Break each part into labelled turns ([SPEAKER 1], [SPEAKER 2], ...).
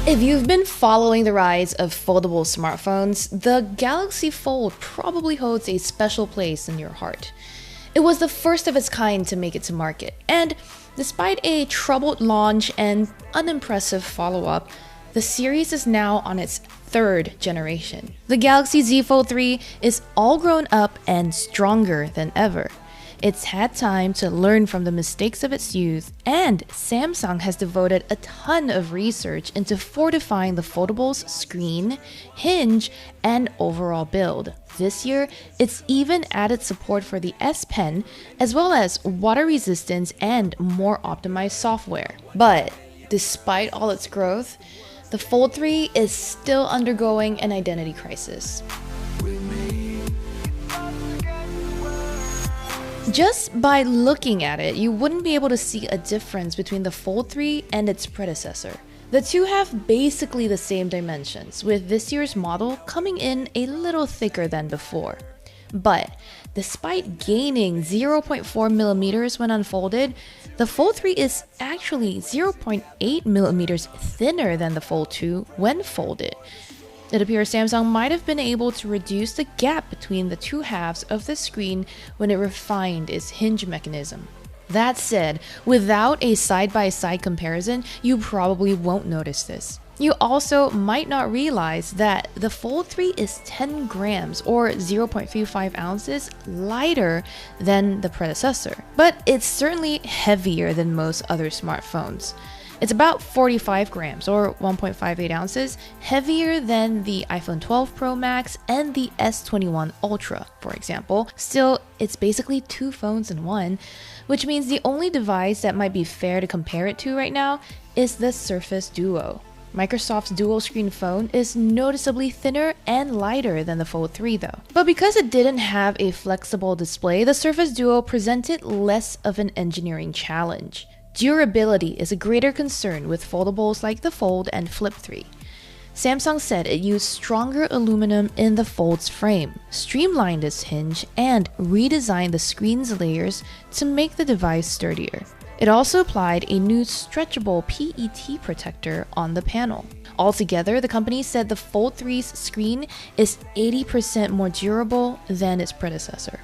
[SPEAKER 1] If you've been following the rise of foldable smartphones, the Galaxy Fold probably holds a special place in your heart. It was the first of its kind to make it to market, and despite a troubled launch and unimpressive follow-up, the series is now on its third generation. The Galaxy Z Fold 3 is all grown up and stronger than ever. It's had time to learn from the mistakes of its youth, and Samsung has devoted a ton of research into fortifying the foldable's screen, hinge, and overall build. This year, it's even added support for the S Pen, as well as water resistance and more optimized software. But despite all its growth, the Fold 3 is still undergoing an identity crisis. Just by looking at it, you wouldn't be able to see a difference between the Fold 3 and its predecessor. The two have basically the same dimensions, with this year's model coming in a little thicker than before. But despite gaining 0.4mm when unfolded, the Fold 3 is actually 0.8mm thinner than the Fold 2 when folded. It appears Samsung might have been able to reduce the gap between the two halves of the screen when it refined its hinge mechanism. That said, without a side-by-side comparison, you probably won't notice this. You also might not realize that the Fold 3 is 10 grams or 0.35 ounces lighter than the predecessor, but it's certainly heavier than most other smartphones. It's about 45 grams or 1.58 ounces heavier than the iPhone 12 Pro Max and the S21 Ultra, for example. Still, it's basically two phones in one, which means the only device that might be fair to compare it to right now is the Surface Duo. Microsoft's dual-screen phone is noticeably thinner and lighter than the Fold 3 though. But because it didn't have a flexible display, the Surface Duo presented less of an engineering challenge. Durability is a greater concern with foldables like the Fold and Flip 3. Samsung said it used stronger aluminum in the Fold's frame, streamlined its hinge, and redesigned the screen's layers to make the device sturdier. It also applied a new stretchable PET protector on the panel. Altogether, the company said the Fold 3's screen is 80% more durable than its predecessor.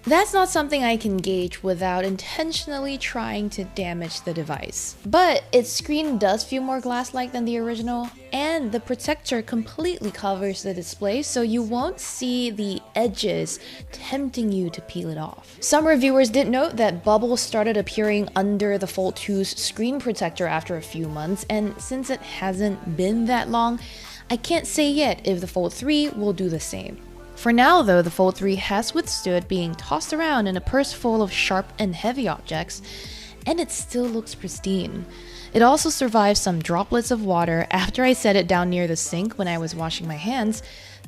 [SPEAKER 1] That's not something I can gauge without intentionally trying to damage the device. But its screen does feel more glass-like than the original, and the protector completely covers the display so you won't see the edges tempting you to peel it off. Some reviewers did note that bubbles started appearing under the Fold 2's screen protector after a few months, and since it hasn't been that long, I can't say yet if the Fold 3 will do the same. For now though, the Fold 3 has withstood being tossed around in a purse full of sharp and heavy objects, and it still looks pristine. It also survived some droplets of water after I set it down near the sink when I was washing my hands,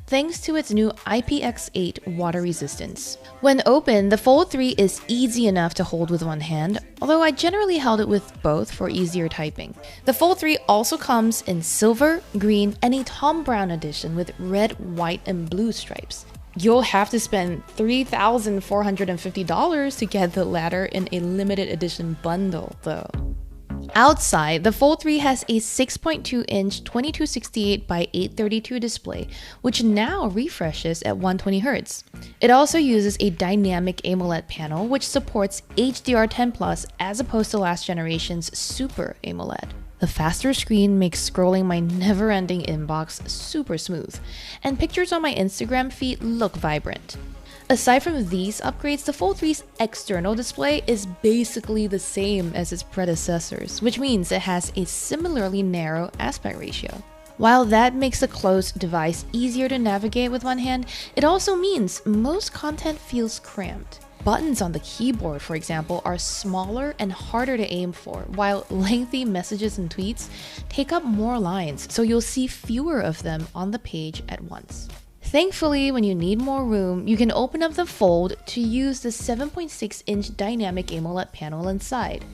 [SPEAKER 1] thanks to its new IPX8 water resistance. When open, the Fold 3 is easy enough to hold with one hand, although I generally held it with both for easier typing. The Fold 3 also comes in silver, green, and a Tom Brown edition with red, white, and blue stripes. You'll have to spend $3,450 to get the latter in a limited edition bundle, though. Outside, the Fold 3 has a 6.2-inch 2268 by 832 display, which now refreshes at 120Hz. It also uses a dynamic AMOLED panel, which supports HDR10+ as opposed to last generation's Super AMOLED. The faster screen makes scrolling my never-ending inbox super smooth, and pictures on my Instagram feed look vibrant. Aside from these upgrades, the Fold 3's external display is basically the same as its predecessors, which means it has a similarly narrow aspect ratio. While that makes a closed device easier to navigate with one hand, it also means most content feels cramped. Buttons on the keyboard, for example, are smaller and harder to aim for, while lengthy messages and tweets take up more lines, so you'll see fewer of them on the page at once. Thankfully, when you need more room, you can open up the Fold to use the 7.6-inch dynamic AMOLED panel inside.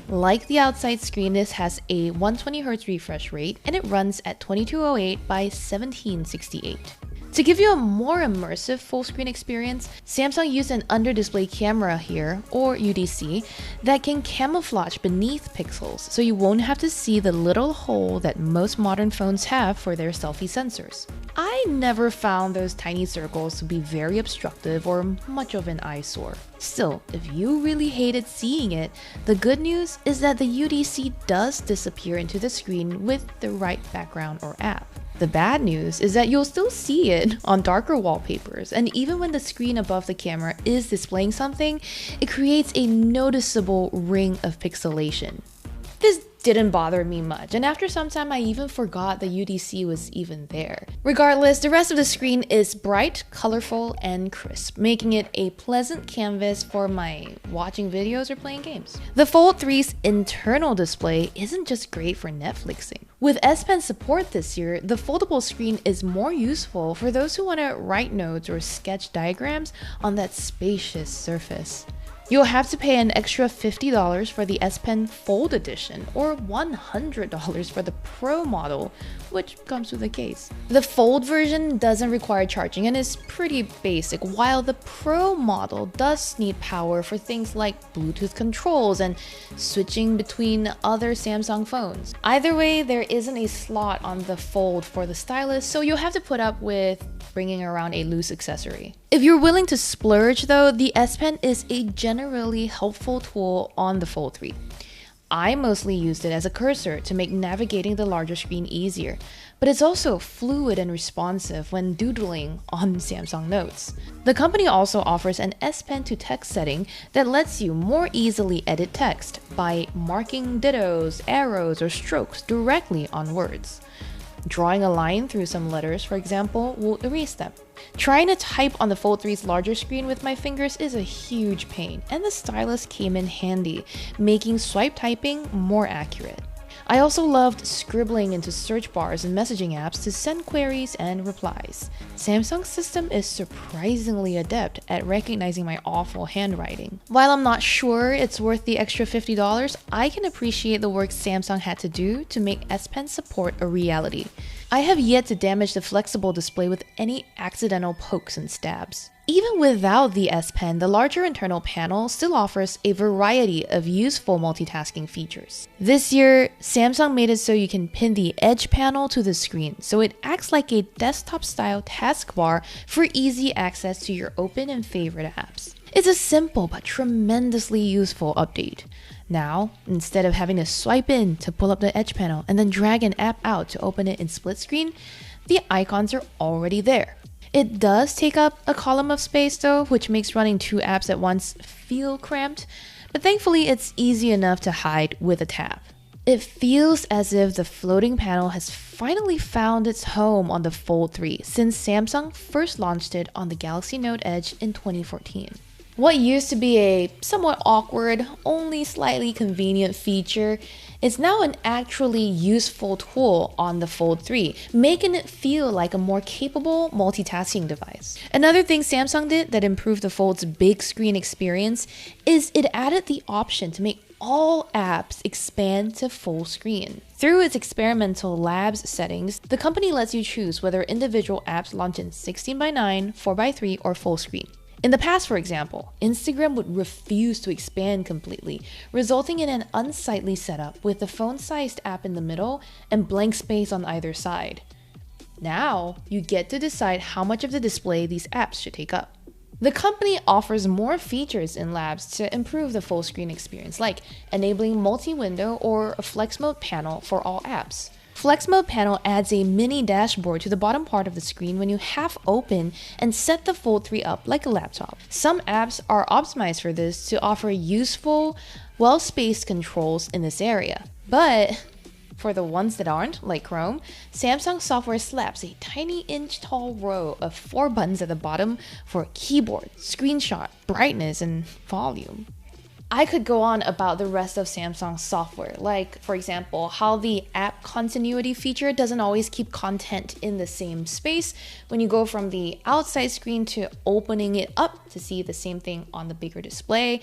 [SPEAKER 1] Like the outside screen, this has a 120Hz refresh rate, and it runs at 2208 by 1768. To give you a more immersive full screen experience, Samsung used an under-display camera here, or UDC, that can camouflage beneath pixels so you won't have to see the little hole that most modern phones have for their selfie sensors. I never found those tiny circles to be very obstructive or much of an eyesore. Still, if you really hated seeing it, the good news is that the UDC does disappear into the screen with the right background or app. The bad news is that you'll still see it on darker wallpapers, and even when the screen above the camera is displaying something, it creates a noticeable ring of pixelation. This didn't bother me much, and after some time I even forgot the UDC was even there. Regardless, the rest of the screen is bright, colorful, and crisp, making it a pleasant canvas for my watching videos or playing games. The Fold 3's internal display isn't just great for Netflixing. With S Pen support this year, the foldable screen is more useful for those who want to write notes or sketch diagrams on that spacious surface. You'll have to pay an extra $50 for the S Pen Fold Edition or $100 for the Pro model, which comes with a case. The Fold version doesn't require charging and is pretty basic, while the Pro model does need power for things like Bluetooth controls and switching between other Samsung phones. Either way, there isn't a slot on the Fold for the stylus, so you'll have to put up with bringing around a loose accessory. If you're willing to splurge though, the S Pen is a generally helpful tool on the Fold 3. I mostly used it as a cursor to make navigating the larger screen easier, but it's also fluid and responsive when doodling on Samsung Notes. The company also offers an S Pen to text setting that lets you more easily edit text by marking dittos, arrows, or strokes directly on words. Drawing a line through some letters, for example, will erase them. Trying to type on the Fold 3's larger screen with my fingers is a huge pain, and the stylus came in handy, making swipe typing more accurate. I also loved scribbling into search bars and messaging apps to send queries and replies. Samsung's system is surprisingly adept at recognizing my awful handwriting. While I'm not sure it's worth the extra $50, I can appreciate the work Samsung had to do to make S Pen support a reality. I have yet to damage the flexible display with any accidental pokes and stabs. Even without the S Pen, the larger internal panel still offers a variety of useful multitasking features. This year, Samsung made it so you can pin the edge panel to the screen, so it acts like a desktop-style taskbar for easy access to your open and favorite apps. It's a simple but tremendously useful update. Now, instead of having to swipe in to pull up the edge panel and then drag an app out to open it in split screen, the icons are already there. It does take up a column of space though, which makes running two apps at once feel cramped, but thankfully it's easy enough to hide with a tap. It feels as if the floating panel has finally found its home on the Fold 3 since Samsung first launched it on the Galaxy Note Edge in 2014. What used to be a somewhat awkward, only slightly convenient feature is now an actually useful tool on the Fold 3, making it feel like a more capable multitasking device. Another thing Samsung did that improved the Fold's big screen experience is it added the option to make all apps expand to full screen. Through its experimental labs settings, the company lets you choose whether individual apps launch in 16:9, 4:3, or full screen. In the past, for example, Instagram would refuse to expand completely, resulting in an unsightly setup with the phone-sized app in the middle and blank space on either side. Now, you get to decide how much of the display these apps should take up. The company offers more features in labs to improve the full screen experience, like enabling multi-window or a flex mode panel for all apps. Flex Mode panel adds a mini dashboard to the bottom part of the screen when you half open and set the Fold 3 up like a laptop. Some apps are optimized for this to offer useful, well-spaced controls in this area. But for the ones that aren't, like Chrome, Samsung software slaps a tiny inch-tall row of 4 buttons at the bottom for keyboard, screenshot, brightness, and volume. I could go on about the rest of Samsung's software, like, for example, how the app continuity feature doesn't always keep content in the same space when you go from the outside screen to opening it up to see the same thing on the bigger display,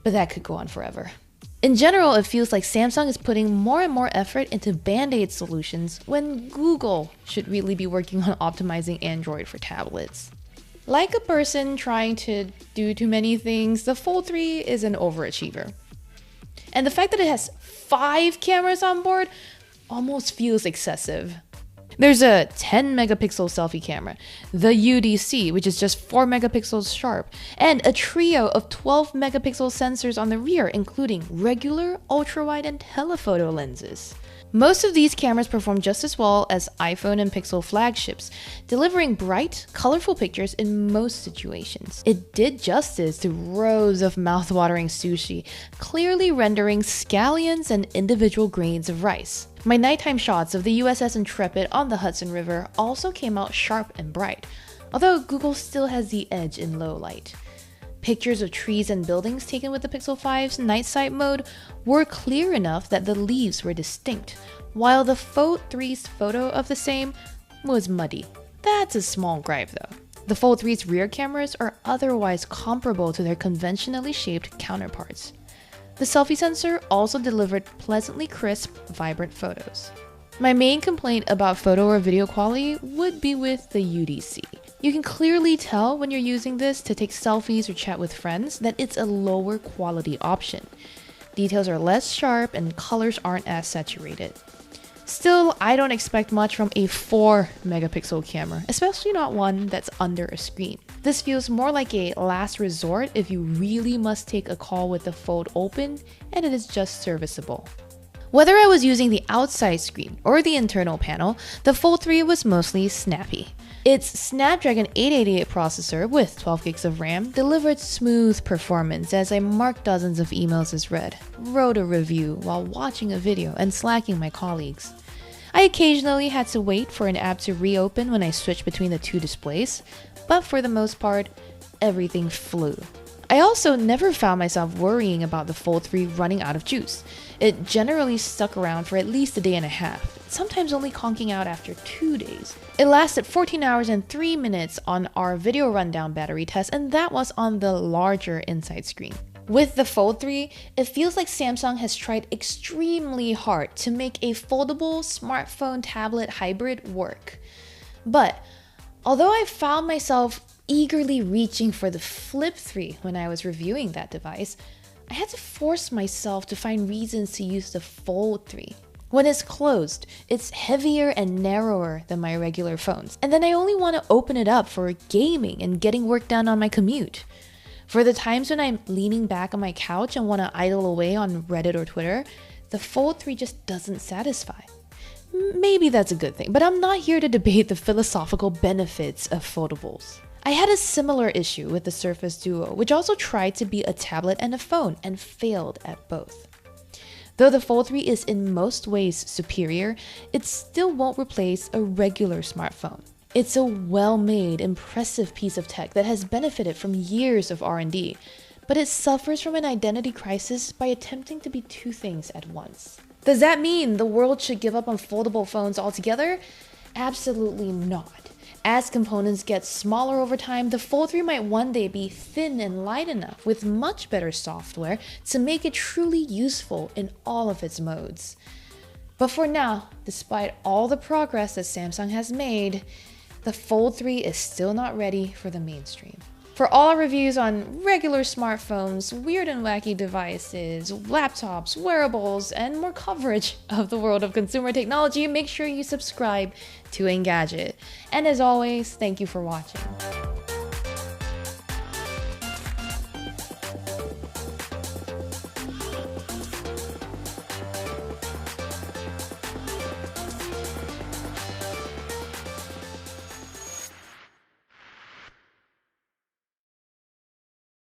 [SPEAKER 1] but that could go on forever. In general, it feels like Samsung is putting more and more effort into band-aid solutions when Google should really be working on optimizing Android for tablets. Like a person trying to do too many things, the Fold 3 is an overachiever. And the fact that it has 5 cameras on board almost feels excessive. There's a 10 megapixel selfie camera, the UDC, which is just 4 megapixels sharp, and a trio of 12 megapixel sensors on the rear, including regular, ultrawide, and telephoto lenses. Most of these cameras perform just as well as iPhone and Pixel flagships, delivering bright, colorful pictures in most situations. It did justice to rows of mouth-watering sushi, clearly rendering scallions and individual grains of rice. My nighttime shots of the USS Intrepid on the Hudson River also came out sharp and bright, although Google still has the edge in low light. Pictures of trees and buildings taken with the Pixel 5's night sight mode were clear enough that the leaves were distinct, while the Fold 3's photo of the same was muddy. That's a small gripe though. The Fold 3's rear cameras are otherwise comparable to their conventionally shaped counterparts. The selfie sensor also delivered pleasantly crisp, vibrant photos. My main complaint about photo or video quality would be with the UDC. You can clearly tell when you're using this to take selfies or chat with friends that it's a lower quality option. Details are less sharp and colors aren't as saturated. Still, I don't expect much from a 4 megapixel camera, especially not one that's under a screen. This feels more like a last resort if you really must take a call with the Fold open and it is just serviceable. Whether I was using the outside screen or the internal panel, the Fold 3 was mostly snappy. Its Snapdragon 888 processor with 12 gigs of RAM delivered smooth performance as I marked dozens of emails as read, wrote a review while watching a video, and slacking my colleagues. I occasionally had to wait for an app to reopen when I switched between the two displays, but for the most part, everything flew. I also never found myself worrying about the Fold 3 running out of juice. It generally stuck around for at least a day and a half, sometimes only conking out after 2 days. It lasted 14 hours and 3 minutes on our video rundown battery test, and that was on the larger inside screen. With the Fold 3, it feels like Samsung has tried extremely hard to make a foldable smartphone tablet hybrid work. But although I found myself eagerly reaching for the Flip 3 when I was reviewing that device, I had to force myself to find reasons to use the Fold 3. When it's closed, it's heavier and narrower than my regular phones, and then I only want to open it up for gaming and getting work done on my commute. For the times when I'm leaning back on my couch and want to idle away on Reddit or Twitter, the Fold 3 just doesn't satisfy. Maybe that's a good thing, but I'm not here to debate the philosophical benefits of foldables. I had a similar issue with the Surface Duo, which also tried to be a tablet and a phone and failed at both. Though the Fold 3 is in most ways superior, it still won't replace a regular smartphone. It's a well-made, impressive piece of tech that has benefited from years of R&D, but it suffers from an identity crisis by attempting to be two things at once. Does that mean the world should give up on foldable phones altogether? Absolutely not. As components get smaller over time, the Fold 3 might one day be thin and light enough with much better software to make it truly useful in all of its modes. But for now, despite all the progress that Samsung has made, the Fold 3 is still not ready for the mainstream. For all our reviews on regular smartphones, weird and wacky devices, laptops, wearables, and more coverage of the world of consumer technology, make sure you subscribe to Engadget. And as always, thank you for watching.